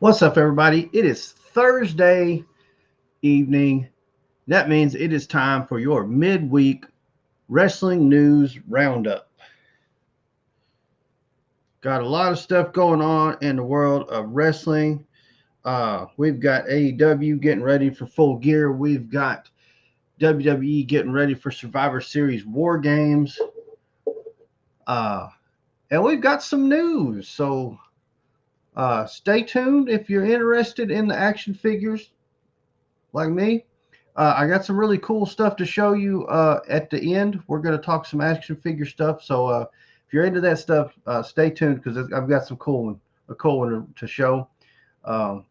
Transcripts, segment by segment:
What's up, everybody? It is Thursday evening. That means it is time for your midweek wrestling news roundup. Got a lot of stuff going on in the world of wrestling. We've got AEW getting ready for Full Gear. We've got WWE getting ready for Survivor Series War Games. Uh, and we've got some news. So stay tuned if you're interested in the action figures like me. I got some really cool stuff to show you at the end. We're going to talk some action figure stuff. So if you're into that stuff, stay tuned because I've got some a cool one to show. Um,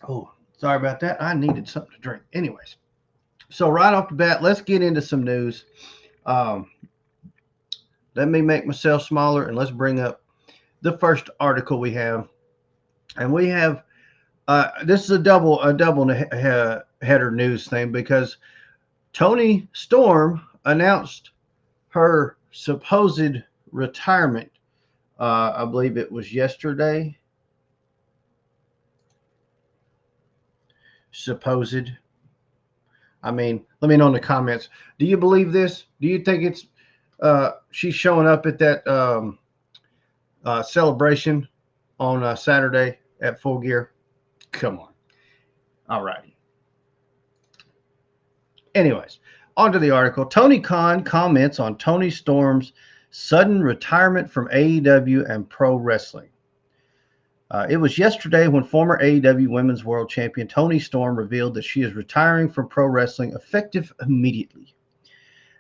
oh, sorry about that. I needed something to drink. Anyways, so right off the bat, let's get into some news. Um, Let me make myself smaller and let's bring up the first article we have. And we have this is a double header news thing because Toni Storm announced her supposed retirement. I believe it was yesterday. Supposed. I mean, let me know in the comments. Do you believe this? Do you think it's she's showing up at that celebration on Saturday at Full Gear? Come on. All righty. Anyways, on to the article. Tony Khan comments on Toni Storm's sudden retirement from AEW and pro wrestling. It was yesterday when former AEW Women's World Champion Toni Storm revealed that she is retiring from pro wrestling effective immediately.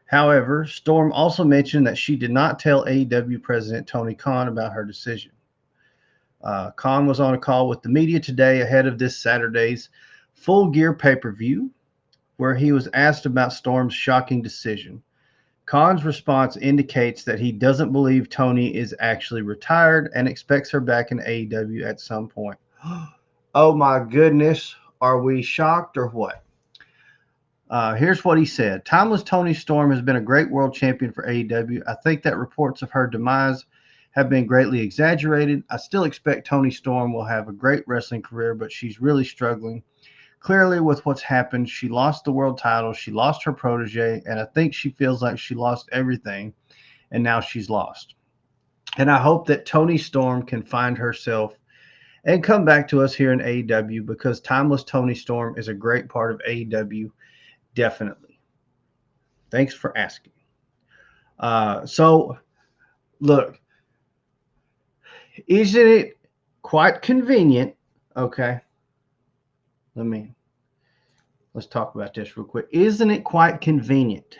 However, Storm also mentioned that she did not tell AEW President Tony Khan about her decision. Khan was on a call with the media today ahead of this Saturday's Full Gear pay-per-view, where he was asked about Storm's shocking decision. Khan's response indicates that he doesn't believe Toni is actually retired and expects her back in AEW at some point. Oh my goodness. Are we shocked or what? Here's what he said. Timeless Toni Storm has been a great world champion for AEW. I think that reports of her demise have been greatly exaggerated. I still expect Toni Storm will have a great wrestling career, but she's really struggling. Clearly, with what's happened, she lost the world title, she lost her protege, and I think she feels like she lost everything, and now she's lost. And I hope that Toni Storm can find herself and come back to us here in AEW because Timeless Toni Storm is a great part of AEW, definitely. Thanks for asking. So, look, isn't it quite convenient? Okay. Let's talk about this real quick. Isn't it quite convenient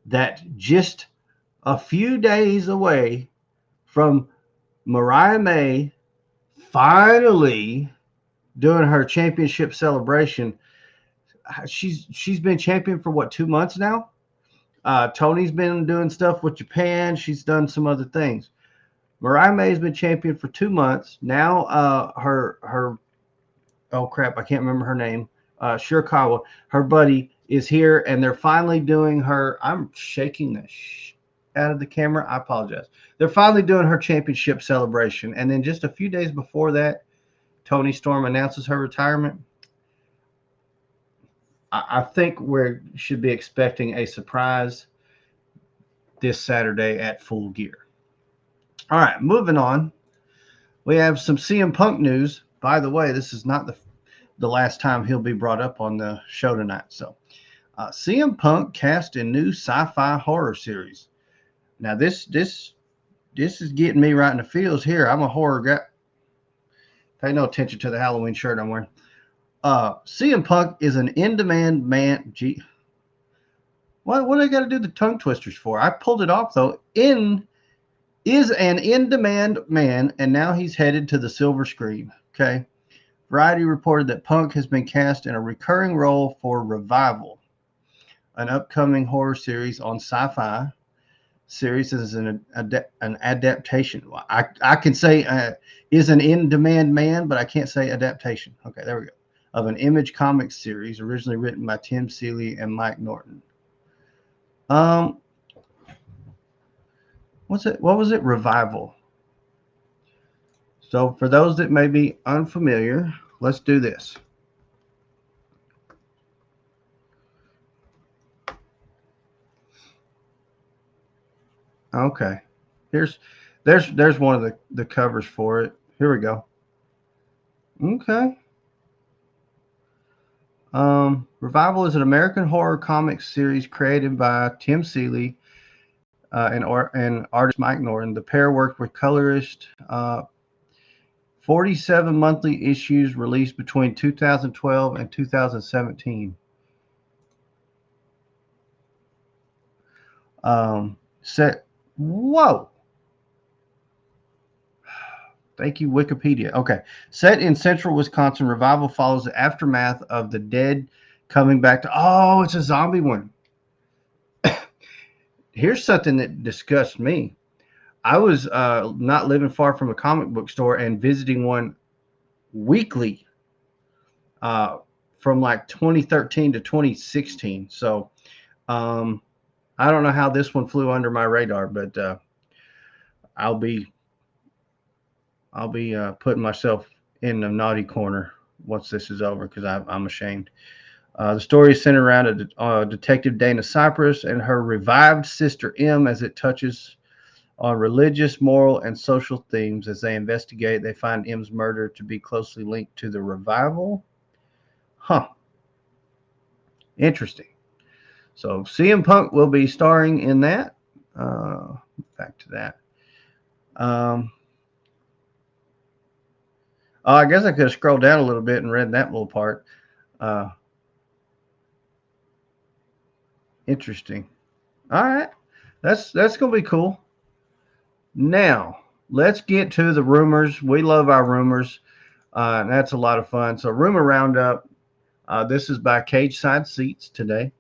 that just a few days away from Mariah May finally doing her championship celebration, she's been champion for what, 2 months now? Tony's been doing stuff with Japan. She's done some other things. Mariah May has been champion for 2 months. Now her oh crap, I can't remember her name. Shirakawa, her buddy, is here, and they're finally doing her. I'm shaking the out of the camera. I apologize. They're finally doing her championship celebration, and then just a few days before that, Toni Storm announces her retirement. I think we should be expecting a surprise this Saturday at Full Gear. All right, moving on. We have some CM Punk news. By the way, this is not the last time he'll be brought up on the show tonight. So, CM Punk cast in new sci-fi horror series. Now, this is getting me right in the feels here. I'm a horror guy. Pay no attention to the Halloween shirt I'm wearing. CM Punk is an in-demand man. Gee, what do I got to do the tongue twisters for? I pulled it off though. Is an in-demand man, and now he's headed to the silver screen. Okay. Variety reported that Punk has been cast in a recurring role for Revival, an upcoming horror series on Sci-Fi. Series is an adaptation. I can say is an in-demand man, but I can't say adaptation. Okay, there we go. Of an Image Comics series originally written by Tim Seeley and Mike Norton. What was it? Revival. So for those that may be unfamiliar, let's do this. Okay. Here's there's one of the covers for it. Here we go. Okay. Revival is an American horror comic series created by Tim Seeley and artist Mike Norton. The pair worked with colorist 47 monthly issues released between 2012 and 2017. Set. Whoa. Thank you, Wikipedia. Okay. Set in central Wisconsin, Revival follows the aftermath of the dead coming back to. Oh, it's a zombie one. Here's something that disgusts me. I was not living far from a comic book store and visiting one weekly uh, from like 2013 to 2016. So I don't know how this one flew under my radar, but I'll be putting myself in the naughty corner once this is over because I'm ashamed. The story is centered around Detective Dana Cypress and her revived sister M as it touches on religious, moral, and social themes. As they investigate, they find M's murder to be closely linked to the revival. Huh. Interesting. So CM Punk will be starring in that. Back to that. I guess I could have scrolled down a little bit and read that little part. Interesting. All right. That's going to be cool. Now, let's get to the rumors. We love our rumors. And that's a lot of fun. So, Rumor Roundup. This is by Cage Side Seats today.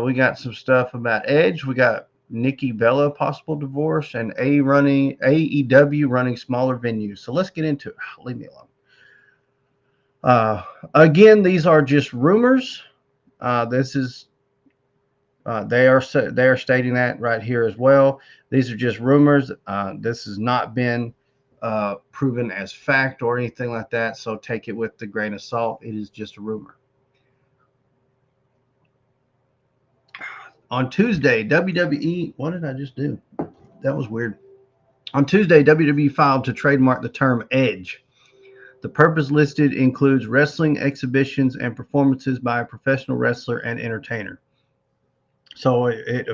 We got some stuff about Edge. We got Nikki Bella possible divorce and AEW running smaller venues. So let's get into it. Leave me alone. Again, these are just rumors. This is they are stating that right here as well. These are just rumors. This has not been proven as fact or anything like that. So take it with a grain of salt. It is just a rumor. On Tuesday, WWE. What did I just do? That was weird. On Tuesday, WWE filed to trademark the term Edge. The purpose listed includes wrestling exhibitions and performances by a professional wrestler and entertainer. So it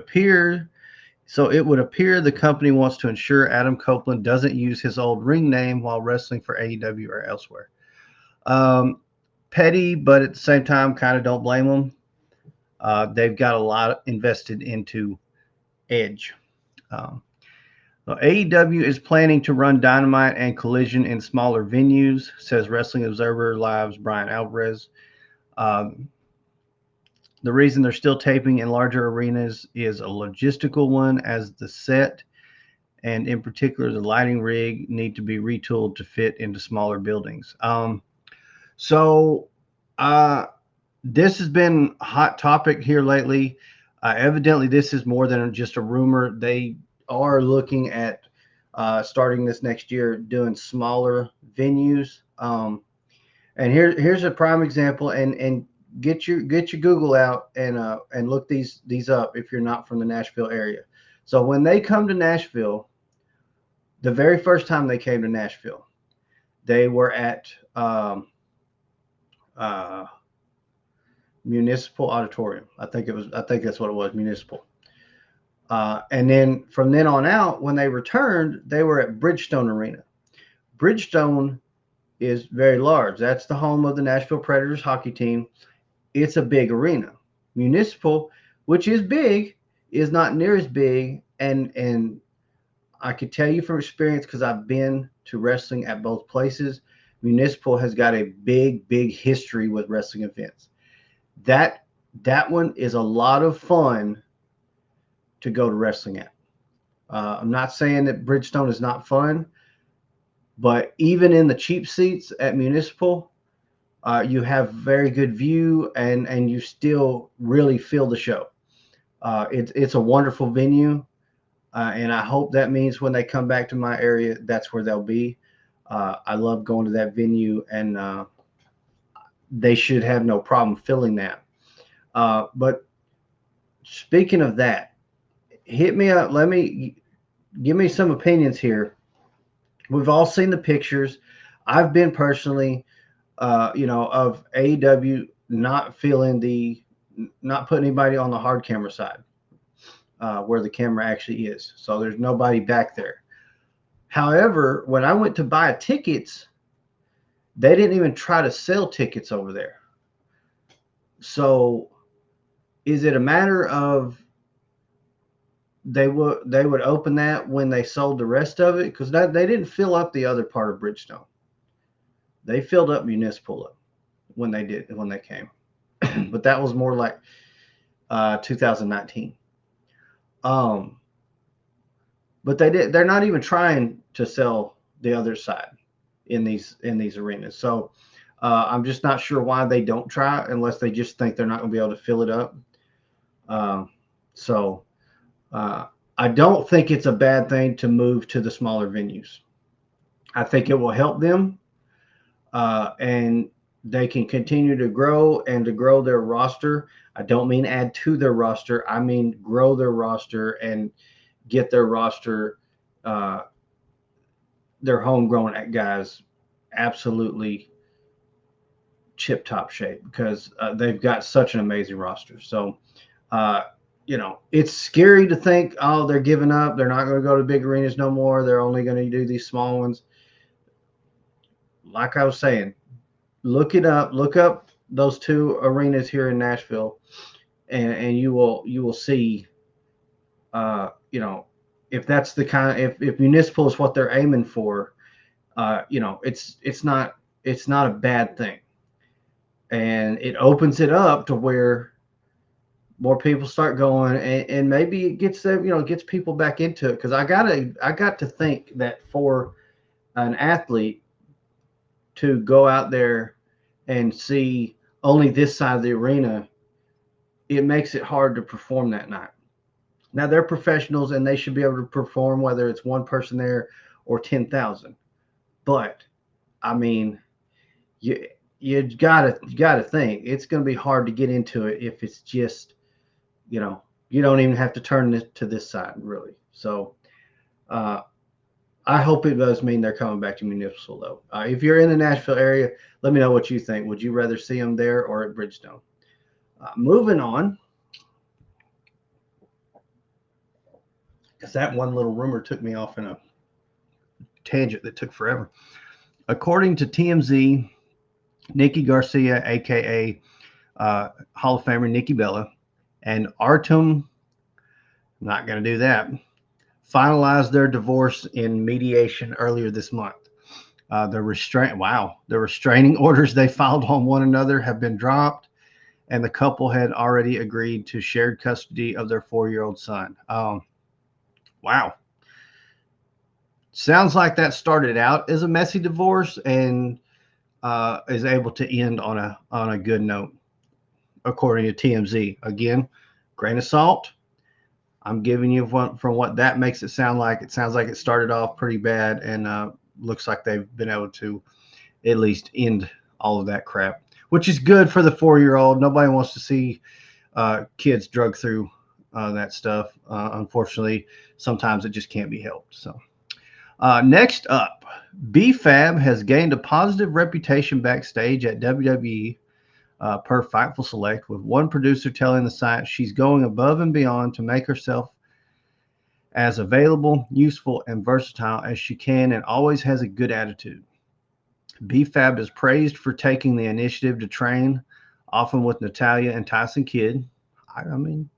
would appear the company wants to ensure Adam Copeland doesn't use his old ring name while wrestling for AEW or elsewhere. Petty, but at the same time, kind of don't blame them. They've got a lot invested into Edge. AEW is planning to run Dynamite and Collision in smaller venues, says Wrestling Observer Live's Brian Alvarez. The reason they're still taping in larger arenas is a logistical one, as the set and in particular the lighting rig need to be retooled to fit into smaller buildings. This has been a hot topic here lately. Evidently, this is more than just a rumor. They are looking at starting this next year doing smaller venues. And here's a prime example. And get your Google out and look these up if you're not from the Nashville area. So when they come to Nashville, the very first time they came to Nashville, they were at Municipal Auditorium. I think that's what it was, Municipal. And then from then on out, when they returned, they were at Bridgestone Arena. Bridgestone is very large. That's the home of the Nashville Predators hockey team. It's a big arena. Municipal, which is big, is not near as big. And I could tell you from experience, because I've been to wrestling at both places, Municipal has got a big history with wrestling events. That one is a lot of fun to go to wrestling at. I'm not saying that Bridgestone is not fun, but even in the cheap seats at Municipal, you have very good view and you still really feel the show. It's a wonderful venue, and I hope that means when they come back to my area, that's where they'll be. I love going to that venue, and they should have no problem filling that. But speaking of that, hit me up. Let me give me some opinions here. We've all seen the pictures. I've been personally, of AEW not feeling not putting anybody on the hard camera side, where the camera actually is. So there's nobody back there. However, when I went to buy tickets, they didn't even try to sell tickets over there. So is it a matter of they would open that when they sold the rest of it? Because they didn't fill up the other part of Bridgestone. They filled up Municipal up when they came, but that was more like 2019. Um, but they're not even trying to sell the other side in these arenas. So I'm just not sure why they don't try unless they just think they're not going to be able to fill it up. Um, so uh, I don't think it's a bad thing to move to the smaller venues. I think it will help them, and they can continue to grow and to grow their roster. I don't mean add to their roster. I mean grow their roster and get their roster, uh, their homegrown guys, absolutely chip top shape, because they've got such an amazing roster. So, uh, it's scary to think, oh, they're giving up. They're not going to go to big arenas no more. They're only going to do these small ones. Like I was saying, look it up. Look up those two arenas here in Nashville, and you will see, if that's the kind if municipal is what they're aiming for, it's not a bad thing, and it opens it up to where more people start going, and maybe it gets them, gets people back into it. Because I got to think that for an athlete to go out there and see only this side of the arena, it makes it hard to perform that night. Now they're professionals and they should be able to perform whether it's one person there or 10,000. But I mean, you you gotta think it's going to be hard to get into it if it's just, you don't even have to turn this to this side really. So uh, I hope it does mean they're coming back to Municipal though. If you're in the Nashville area, let me know what you think. Would you rather see them there or at Bridgestone? Moving on, because that one little rumor took me off in a tangent that took forever. According to TMZ, Nikki Garcia, aka Hall of Famer Nikki Bella, and Artem, not going to do that, finalized their divorce in mediation earlier this month. The restraining orders they filed on one another have been dropped, and the couple had already agreed to shared custody of their 4-year-old son. Wow. Sounds like that started out as a messy divorce and is able to end on a good note, according to TMZ. Again, grain of salt. I'm giving you from what that makes it sound like. It sounds like it started off pretty bad, and looks like they've been able to at least end all of that crap, which is good for the 4-year-old. Nobody wants to see kids drug through that stuff. Unfortunately, sometimes it just can't be helped. So next up, BFAB has gained a positive reputation backstage at WWE, per Fightful Select, with one producer telling the site she's going above and beyond to make herself as available, useful, and versatile as she can, and always has a good attitude. BFAB is praised for taking the initiative to train, often with Natalia and Tyson Kidd. I mean,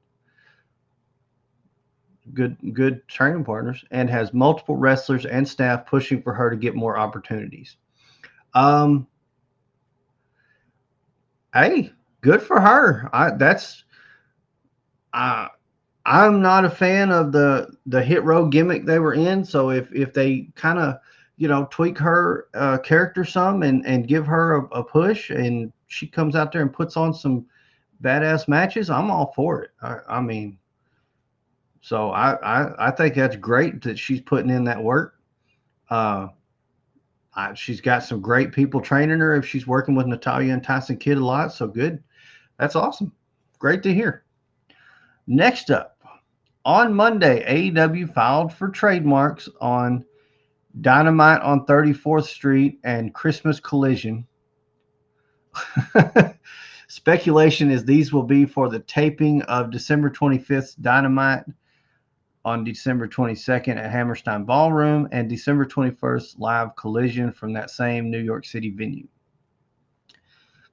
good training partners, and has multiple wrestlers and staff pushing for her to get more opportunities. Um, hey, good for her. Uh, I'm not a fan of the hit row gimmick they were in. So if they kind of, tweak her character some and give her a push, and she comes out there and puts on some badass matches, I'm all for it. I mean, so I think that's great that she's putting in that work. Uh, She's got some great people training her if she's working with Natalia and Tyson Kidd a lot. So good. That's awesome. Great to hear. Next up, on Monday, AEW filed for trademarks on Dynamite on 34th Street and Christmas Collision. Speculation is these will be for the taping of December 25th Dynamite on December 22nd at Hammerstein Ballroom and December 21st live Collision from that same New York City venue.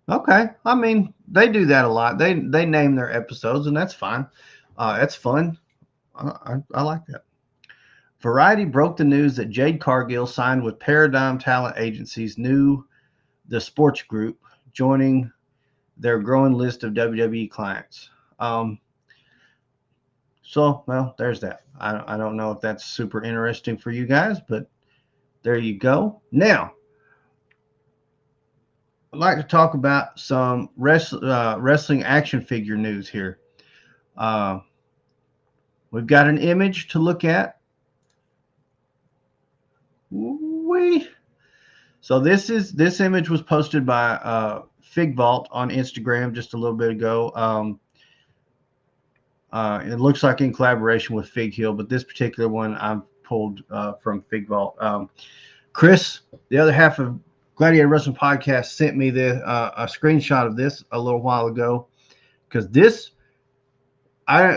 Okay, I mean they do that a lot. They name their episodes and that's fine. That's fun. I like that. Variety broke the news that Jade Cargill signed with Paradigm Talent Agency's The Sports Group, joining their growing list of WWE clients. So, well, there's that. I don't know if that's super interesting for you guys, but there you go. Now, I'd like to talk about some wrestling action figure news here. We've got an image to look at. So this image was posted by Fig Vault on Instagram just a little bit ago. It looks like in collaboration with Fig Hill, but this particular one I've pulled from Fig Vault. Chris, the other half of Gladiator Wrestling Podcast, sent me a screenshot of this a little while ago because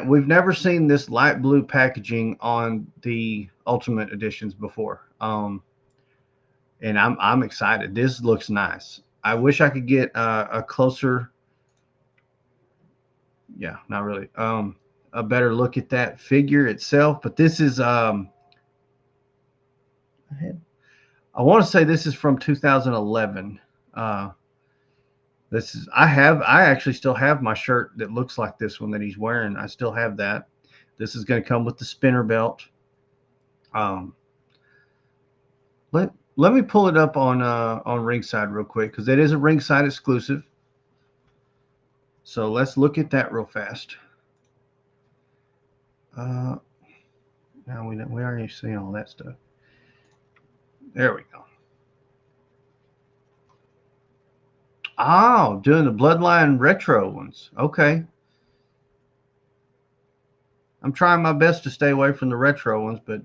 we've never seen this light blue packaging on the Ultimate Editions before. And I'm excited. This looks nice. I wish I could get a closer, yeah, not really, a better look at that figure itself. But this is, I want to say this is from 2011. I actually still have my shirt that looks like this one that he's wearing. I still have that. This is going to come with the spinner belt. Let me pull it up on Ringside real quick because it is a Ringside exclusive. So let's look at that real fast. Now we already seen all that stuff. There we go. Oh, doing the Bloodline retro ones. Okay. I'm trying my best to stay away from the retro ones, but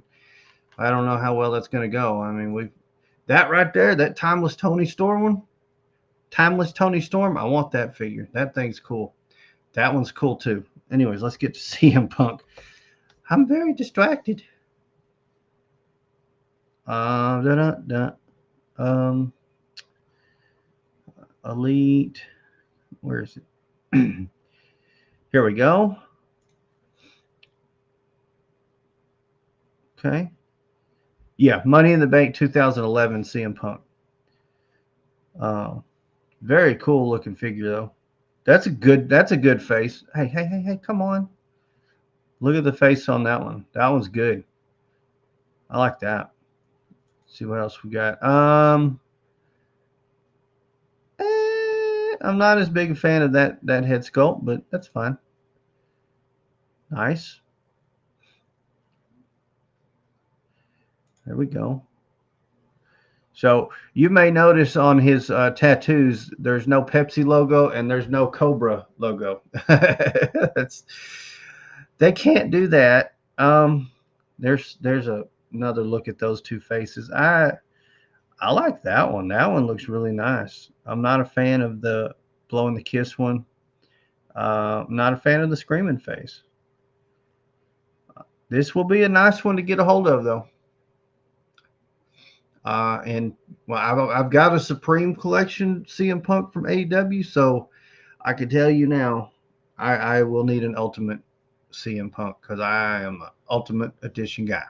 I don't know how well that's going to go. I mean, that right there, that Timeless Tony Storm one, Timeless Tony Storm, I want that figure. That thing's cool. That one's cool too. Anyways, let's get to CM Punk. I'm very distracted. Elite. Where is it? Here we go. Okay. Yeah, Money in the Bank 2011 CM Punk. Very cool looking figure though. That's a good face. Hey, come on. Look at the face on that one. That one's good. I like that. Let's see what else we got. I'm not as big a fan of that head sculpt, but that's fine. Nice. There we go. So you may notice on his tattoos, there's no Pepsi logo and there's no Cobra logo. They can't do that. There's another look at those two faces. I like that one. That one looks really nice. I'm not a fan of the blowing the kiss one. I'm not a fan of the screaming face. This will be a nice one to get a hold of, though. And well, I've got a Supreme Collection CM Punk from AEW, so I can tell you now, I will need an Ultimate CM Punk because I am an Ultimate Edition guy.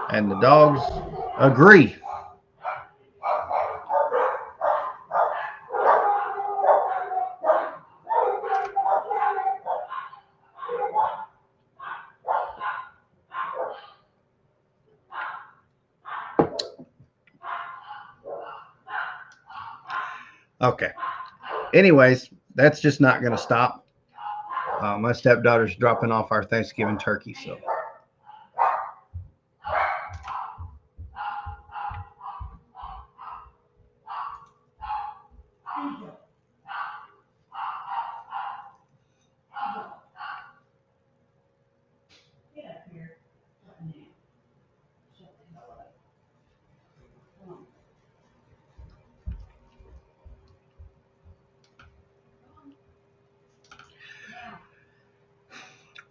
And the dogs agree. Okay. Anyways, that's just not going to stop. My stepdaughter's dropping off our Thanksgiving turkey, so.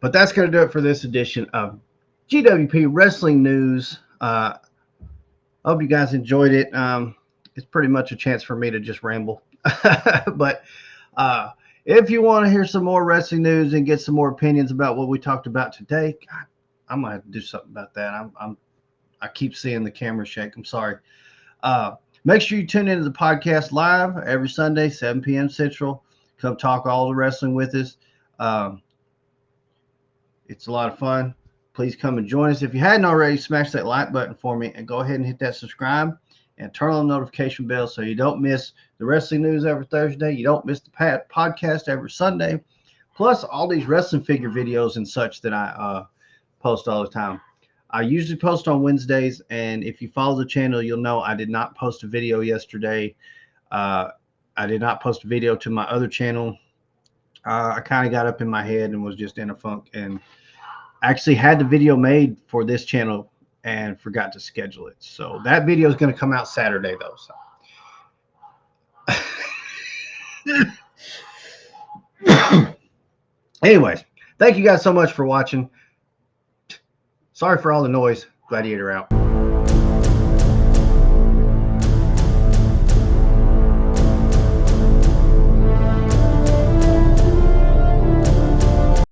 But that's going to do it for this edition of GWP Wrestling News. I hope you guys enjoyed it. It's pretty much a chance for me to just ramble. But if you want to hear some more wrestling news and get some more opinions about what we talked about today, God, I'm going to have to do something about that. I keep seeing the camera shake. I'm sorry. Make sure you tune into the podcast live every Sunday, 7 p.m. Central. Come talk all the wrestling with us. It's a lot of fun. Please come and join us. If you hadn't already, smash that like button for me and go ahead and hit that subscribe and turn on the notification bell so you don't miss the wrestling news every Thursday. You don't miss the podcast every Sunday. Plus all these wrestling figure videos and such that I post all the time. I usually post on Wednesdays, and if you follow the channel, you'll know I did not post a video yesterday. I did not post a video to my other channel. I kind of got up in my head and was just in a funk, and actually had the video made for this channel and forgot to schedule it. So that video is going to come out Saturday, though. So. Anyways, thank you guys so much for watching. Sorry for all the noise. Gladiator out.